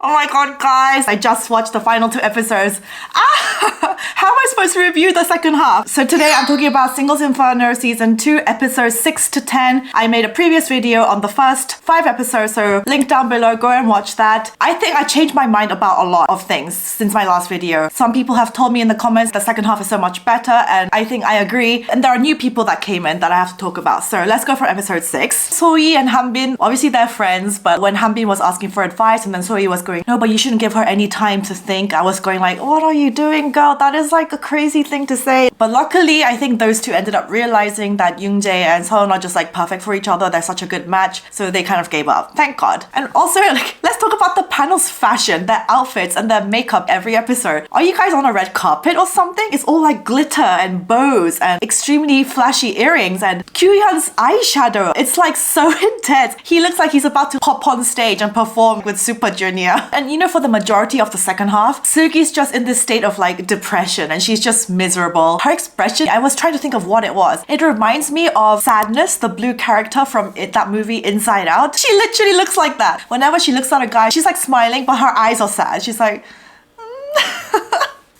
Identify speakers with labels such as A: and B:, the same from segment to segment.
A: Oh my god, guys, I just watched the final 2 episodes. How am I supposed to review the second half? So today I'm talking about Singles Inferno Season 2, episodes 6 to 10. I made a previous video on the first 5 episodes, so link down below, go and watch that. I think I changed my mind about a lot of things since my last video. Some people have told me in the comments the second half is so much better, and I think I agree. And there are new people that came in that I have to talk about. So let's go for episode 6. Sohee and Hanbin, obviously they're friends, but when Hanbin was asking for advice and then Sohee was going, no, but you shouldn't give her any time to think, I was going like, what are you doing, girl? That is like a crazy thing to say. But luckily, I think those two ended up realizing that Yoonjae and Seon are just like perfect for each other. They're such a good match. So they kind of gave up. Thank God. And also, like, let's talk about the panel's fashion, their outfits and their makeup every episode. Are you guys on a red carpet or something? It's all like glitter and bows and extremely flashy earrings and Kyuhyun's eyeshadow. It's like so intense. He looks like he's about to hop on stage and perform with Super Junior. And you know, for the majority of the second half, Seulgi's just in this state of like depression and she's just miserable. Her expression, I was trying to think of what it was. It reminds me of Sadness, the blue character from that movie Inside Out. She literally looks like that. Whenever she looks at a guy, she's like smiling, but her eyes are sad. She's like...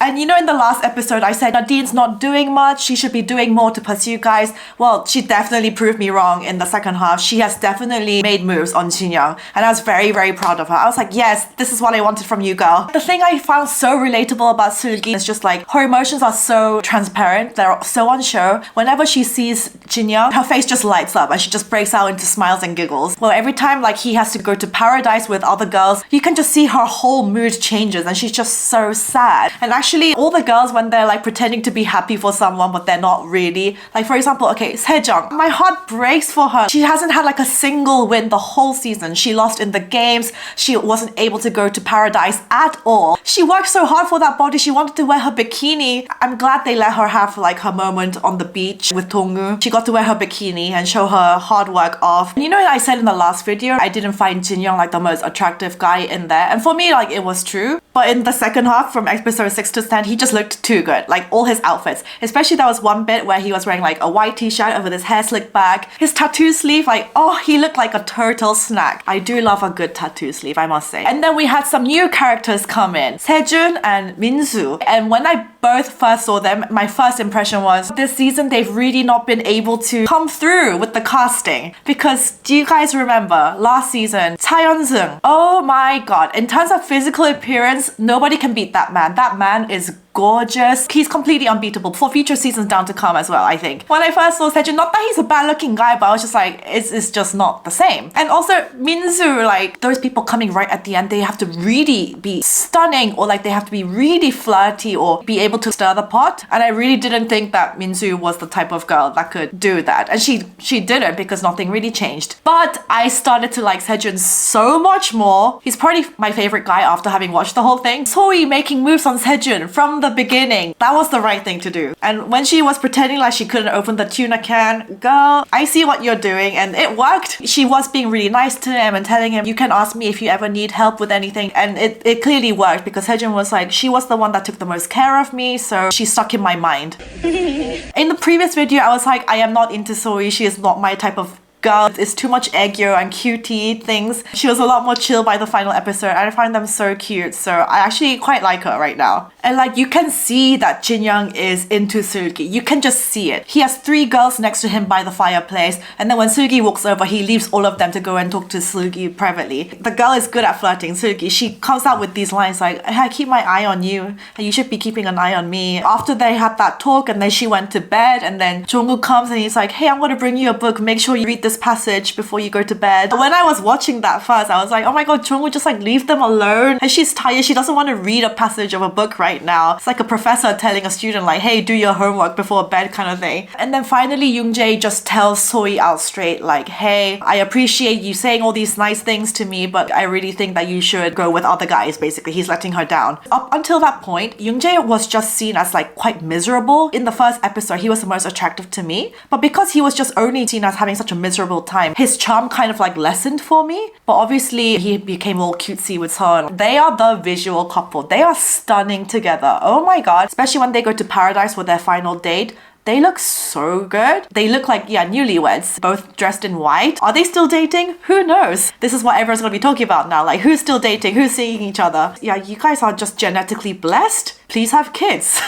A: And you know, in the last episode, I said Nadine's not doing much. She should be doing more to pursue guys. Well, she definitely proved me wrong in the second half. She has definitely made moves on Shinyoung. And I was very, very proud of her. I was like, yes, this is what I wanted from you, girl. The thing I found so relatable about Seulgi is just like her emotions are so transparent. They're so on show. Whenever she sees Shinyoung, her face just lights up and she just breaks out into smiles and giggles. Well, every time like he has to go to paradise with other girls, you can just see her whole mood changes and she's just so sad. And actually, all the girls, when they're like pretending to be happy for someone but they're not really, like for example, okay, Sejong, my heart breaks for her. She hasn't had like a single win the whole season. She lost in the games. She wasn't able to go to paradise at all. She worked so hard for that body. She wanted to wear her bikini. I'm glad they let her have like her moment on the beach with Dongwoo. She got to wear her bikini and show her hard work off. And you know, I said in the last video I didn't find Jinyoung like the most attractive guy in there, and for me like it was true. But in the second half, from episode 6 to 10, he just looked too good. Like all his outfits. Especially there was one bit where he was wearing like a white t-shirt with his hair slicked back. His tattoo sleeve, like, oh, he looked like a turtle snack. I do love a good tattoo sleeve, I must say. And then we had some new characters come in. Sejun and Minsu. And when I both first saw them, my first impression was this season they've really not been able to come through with the casting. Because do you guys remember last season, Cha Yeon-seung? Oh my god. In terms of physical appearance, nobody can beat that man. That man is gorgeous. He's completely unbeatable for future seasons down to come as well, I think. When I first saw Sejun, not that he's a bad looking guy, but I was just like, it's just not the same. And also Minsu, like those people coming right at the end, they have to really be stunning or like they have to be really flirty or be able to stir the pot. And I really didn't think that Minsu was the type of girl that could do that. And she didn't, because nothing really changed. But I started to like Sejun so much more. He's probably my favorite guy after having watched the whole thing. Sohee making moves on Sejun from the beginning. That was the right thing to do. And when she was pretending like she couldn't open the tuna can, girl, I see what you're doing, and it worked. She was being really nice to him and telling him, you can ask me if you ever need help with anything. And it clearly worked, because Sejun was like, she was the one that took the most care of me, so she stuck in my mind. In the previous video, I was like, I am not into Sohee. She is not my type of girl. It's too much aegyo and cutie things. She was a lot more chill by the final episode, and I find them so cute, so I actually quite like her right now. And like you can see that Jinyoung is into Seulgi. You can just see it. He has 3 girls next to him by the fireplace, and then when Seulgi walks over, he leaves all of them to go and talk to Seulgi privately. The girl is good at flirting, Seulgi. She comes out with these lines like, I keep my eye on you, and you should be keeping an eye on me. After they had that talk, and then she went to bed, and then Jungkook comes and he's like, hey, I'm gonna bring you a book. Make sure you read this passage before you go to bed. When I was watching that first, I was like, oh my god, Jungkook, just like leave them alone. And she's tired. She doesn't want to read a passage of a book right now. It's like a professor telling a student like, hey, do your homework before bed kind of thing. And then finally Yoonjae just tells Sohee out straight like, hey, I appreciate you saying all these nice things to me, but I really think that you should go with other guys. Basically, he's letting her down. Up until that point, Yoonjae was just seen as like quite miserable. In the first episode, he was the most attractive to me, but because he was just only seen as having such a miserable time, his charm kind of like lessened for me. But obviously he became all cutesy with her. They are the visual couple. They are stunning together. Oh my god. Especially when they go to paradise for their final date. They look so good. They look like, yeah, newlyweds, both dressed in white. Are they still dating? Who knows? This is what everyone's gonna be talking about now. Like, who's still dating? Who's seeing each other? Yeah, you guys are just genetically blessed. Please have kids.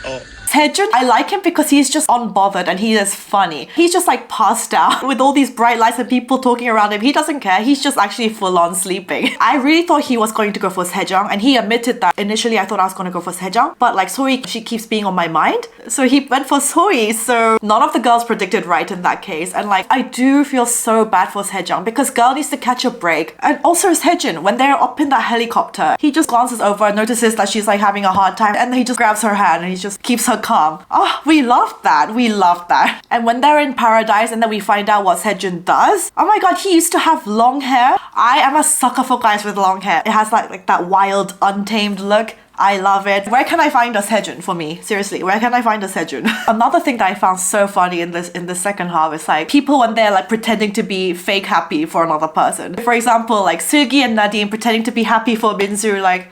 B: Oh.
A: Taejun, I like him because he's just unbothered and he is funny. He's just like passed out with all these bright lights and people talking around him. He doesn't care. He's just actually full on sleeping. I really thought he was going to go for Sejong, and he admitted that initially I thought I was going to go for Sejong, but like Sohee, she keeps being on my mind. So he went for Sohee. So none of the girls predicted right in that case. And like, I do feel so bad for Sejong because girl needs to catch a break. And also Sejun, when they're up in that helicopter, he just glances over and notices that she's like having a hard time, and then he just grabs her hand and he just keeps her calm. Oh, we loved that. We loved that. And when they're in paradise and then we find out what Sejun does, oh my god, he used to have long hair. I am a sucker for guys with long hair. It has like that wild, untamed look. I love it. Where can I find a Sejun for me? Seriously, where can I find a Sejun? Another thing that I found so funny in the second half is like people when they're like pretending to be fake happy for another person. For example, like Seulgi and Nadine pretending to be happy for Minsu, like.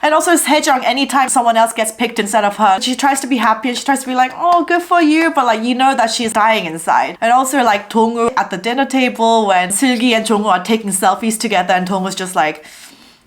A: And also Sejong, anytime someone else gets picked instead of her, she tries to be happy and she tries to be like, oh, good for you, but like, you know that she's dying inside. And also like Dongwoo at the dinner table when Seulgi and Jongwoo are taking selfies together and Dongwoo's just like,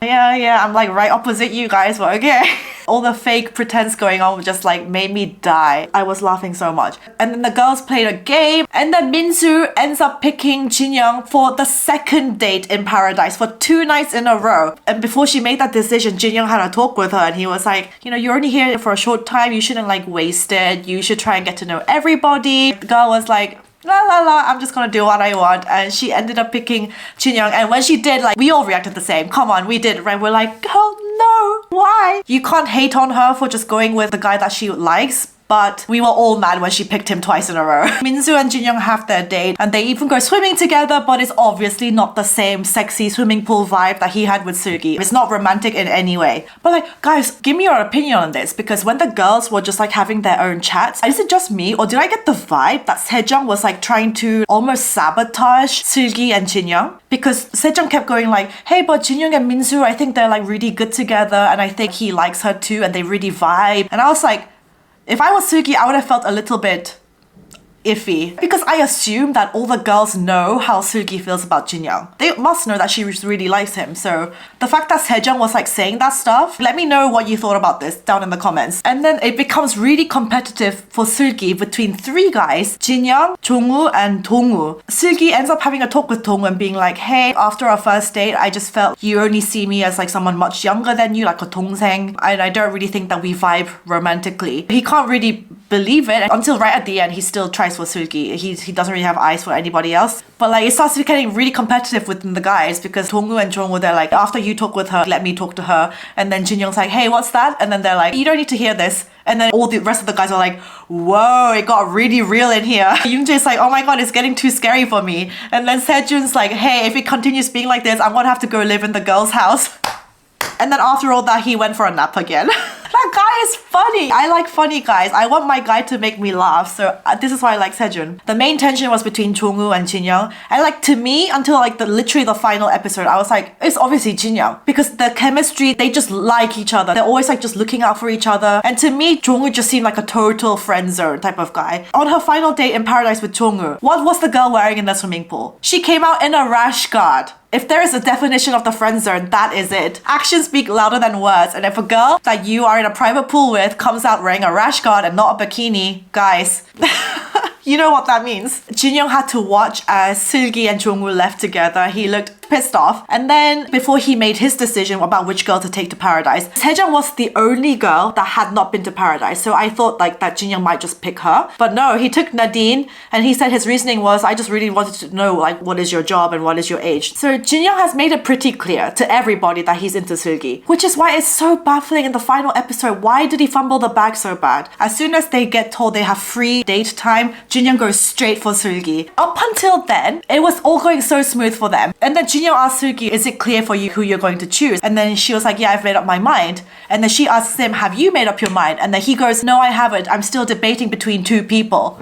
A: yeah, I'm like right opposite you guys, but okay. All the fake pretense going on just like made me die. I was laughing so much. And then the girls played a game, and then Minsu ends up picking Jinyoung for the second date in paradise for 2 nights in a row. And before she made that decision, Jinyoung had a talk with her and he was like, you know, you're only here for a short time. You shouldn't like waste it. You should try and get to know everybody. The girl was like, la la la, I'm just gonna do what I want. And she ended up picking Jinyoung, and when she did, like, we all reacted the same. Come on, we did, right? We're like, oh no, why? You can't hate on her for just going with the guy that she likes. But we were all mad when she picked him twice in a row. Minsu and Jinyoung have their date and they even go swimming together, but it's obviously not the same sexy swimming pool vibe that he had with Seulgi. It's not romantic in any way. But like, guys, give me your opinion on this, because when the girls were just like having their own chats, is it just me or did I get the vibe that Sejong was like trying to almost sabotage Seulgi and Jinyoung? Because Sejong kept going like, hey, but Jinyoung and Minsu, I think they're like really good together and I think he likes her too and they really vibe. And I was like, if I was Seulgi, I would have felt a little bit iffy, because I assume that all the girls know how Seulgi feels about Jinyoung. They must know that she really likes him. So the fact that Sejong was like saying that stuff, let me know what you thought about this down in the comments. And then it becomes really competitive for Seulgi between 3 guys, Jinyoung, Jongwoo and Dongwoo. Seulgi ends up having a talk with Dongwoo and being like, hey, after our first date, I just felt you only see me as like someone much younger than you, like a dongseng, and I don't really think that we vibe romantically. He can't really believe it until right at the end he still tries for Seulgi. He doesn't really have eyes for anybody else. But like, it starts getting really competitive within the guys, because Dongwoo and Jongwoo, they're like, after you talk with her, let me talk to her. And then Jinyoung's like, hey, what's that? And then they're like, you don't need to hear this. And then all the rest of the guys are like, whoa, it got really real in here. Yoonjae's like, oh my god, it's getting too scary for me. And then Sejun's like, hey, if it continues being like this, I'm gonna have to go live in the girl's house. And then after all that, he went for a nap again. That guy is funny. I like funny guys. I want my guy to make me laugh. So this is why I like Sejun. The main tension was between Jongwoo and Jinyoung. And like, to me, until like literally the final episode, I was like, it's obviously Jinyoung. Because the chemistry, they just like each other. They're always like just looking out for each other. And to me, Jongwoo just seemed like a total friend zone type of guy. On her final date in paradise with Jongwoo, what was the girl wearing in the swimming pool? She came out in a rash guard. If there is a definition of the friend zone, that is it. Actions speak louder than words. And if a girl that you are in a private pool with comes out wearing a rash guard and not a bikini, guys, you know what that means. Jinyoung had to watch as Seulgi and Jongwoo left together. He looked pissed off. And then before he made his decision about which girl to take to paradise, Sejong was the only girl that had not been to paradise. So I thought like that Jinyoung might just pick her. But no, he took Nadine and he said his reasoning was, I just really wanted to know like what is your job and what is your age. So Jinyoung has made it pretty clear to everybody that he's into Seulgi, which is why it's so baffling in the final episode. Why did he fumble the bag so bad? As soon as they get told they have free date time, Jinyoung goes straight for Seulgi. Up until then, it was all going so smooth for them. And then Jinyoung asked Seulgi, is it clear for you who you're going to choose? And then she was like, yeah, I've made up my mind. And then she asks him, have you made up your mind? And then he goes, no, I haven't. I'm still debating between 2 people.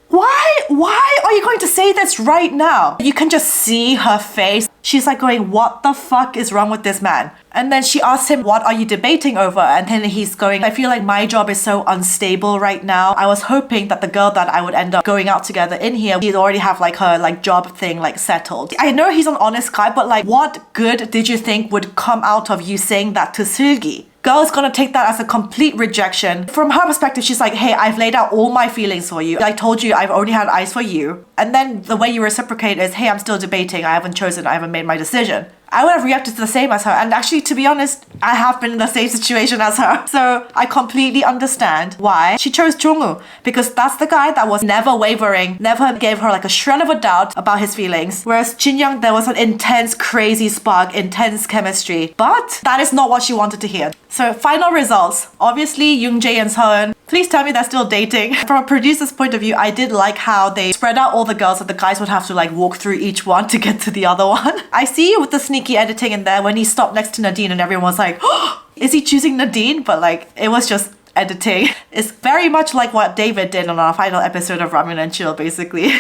A: Why are you going to say this right now? You can just see her face. she's like going, what the fuck is wrong with this man? And then she asks him, what are you debating over? And then he's going, I feel like my job is so unstable right now. I was hoping that the girl that I would end up going out together in here, she'd already have like her like job thing like settled. I know he's an honest guy, but like what good did you think would come out of you saying that to Seulgi? Girl's gonna take that as a complete rejection. From her perspective, she's like, hey, I've laid out all my feelings for you. I told you I've only had eyes for you. And then the way you reciprocate is, hey, I'm still debating. I haven't chosen. I haven't made my decision. I would have reacted the same as her. And actually, to be honest, I have been in the same situation as her. So I completely understand why she chose Jongwoo, because that's the guy that was never wavering, never gave her like a shred of a doubt about his feelings. Whereas Jin Young, there was an intense, crazy spark, intense chemistry. But that is not what she wanted to hear. So final results. Obviously, Yoonjae and Seon, please tell me they're still dating. From a producer's point of view, I did like how they spread out all the girls so the guys would have to like walk through each one to get to the other one. I see you with the sneaky editing in there when he stopped next to Nadine and everyone was like, oh, is he choosing Nadine? But like, it was just editing. It's very much like what David did on our final episode of Ramen and Chill, basically.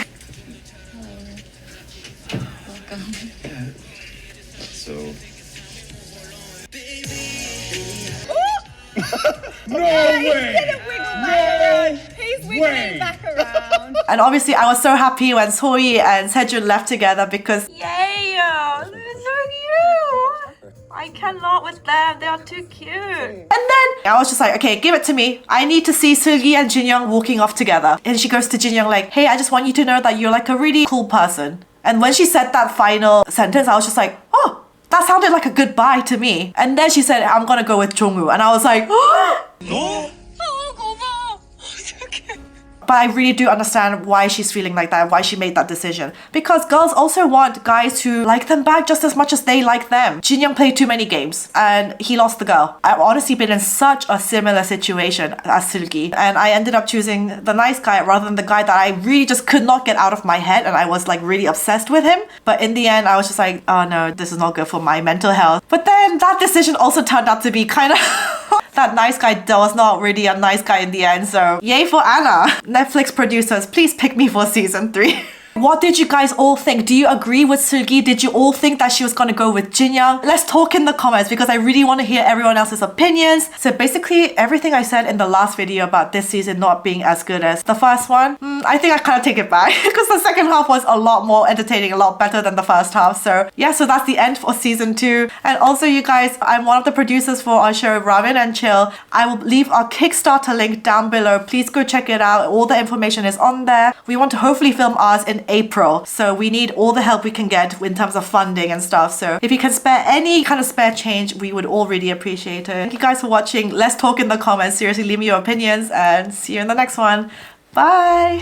B: So.
C: No way! No He's wiggling back around.
A: And obviously I was so happy when Sohee and Sejun left together because
C: Yay! They're so cute! I cannot with them, they are too cute.
A: and then I was just like, okay, give it to me. I need to see Seulgi and Jin Young walking off together. And she goes to Jin Young like, hey, I just want you to know that you're like a really cool person. And when she said that final sentence, I was just like, oh, that sounded like a goodbye to me. And then she said, I'm gonna go with Jongwoo. And I was like, oh!
B: No?
A: But I really do understand why she's feeling like that, why she made that decision. Because girls also want guys who like them back just as much as they like them. Jin Young played too many games and he lost the girl. I've honestly been in such a similar situation as Seulgi, and I ended up choosing the nice guy rather than the guy that I really just could not get out of my head, and I was like really obsessed with him. But in the end, I was just like, oh no, this is not good for my mental health. But then that decision also turned out to be kind of that nice guy that was not really a nice guy in the end, so yay for Anna. Netflix producers, please pick me for season 3. What did you guys all think? Do you agree with Seulgi? Did you all think that she was gonna go with Jin Young? Let's talk in the comments because I really want to hear everyone else's opinions. So basically, everything I said in the last video about this season not being as good as the first one, I think I kind of take it back because the second half was a lot more entertaining, a lot better than the first half. So yeah, so that's the end for season 2. And also you guys, I'm one of the producers for our show Ramen and Chill. I will leave our Kickstarter link down below. Please go check it out. All the information is on there. We want to hopefully film ours in April, so we need all the help we can get in terms of funding and stuff. So if you can spare any kind of spare change, we would all really appreciate it. Thank you guys for watching. Let's talk in the comments. Seriously, leave me your opinions and see you in the next one. Bye.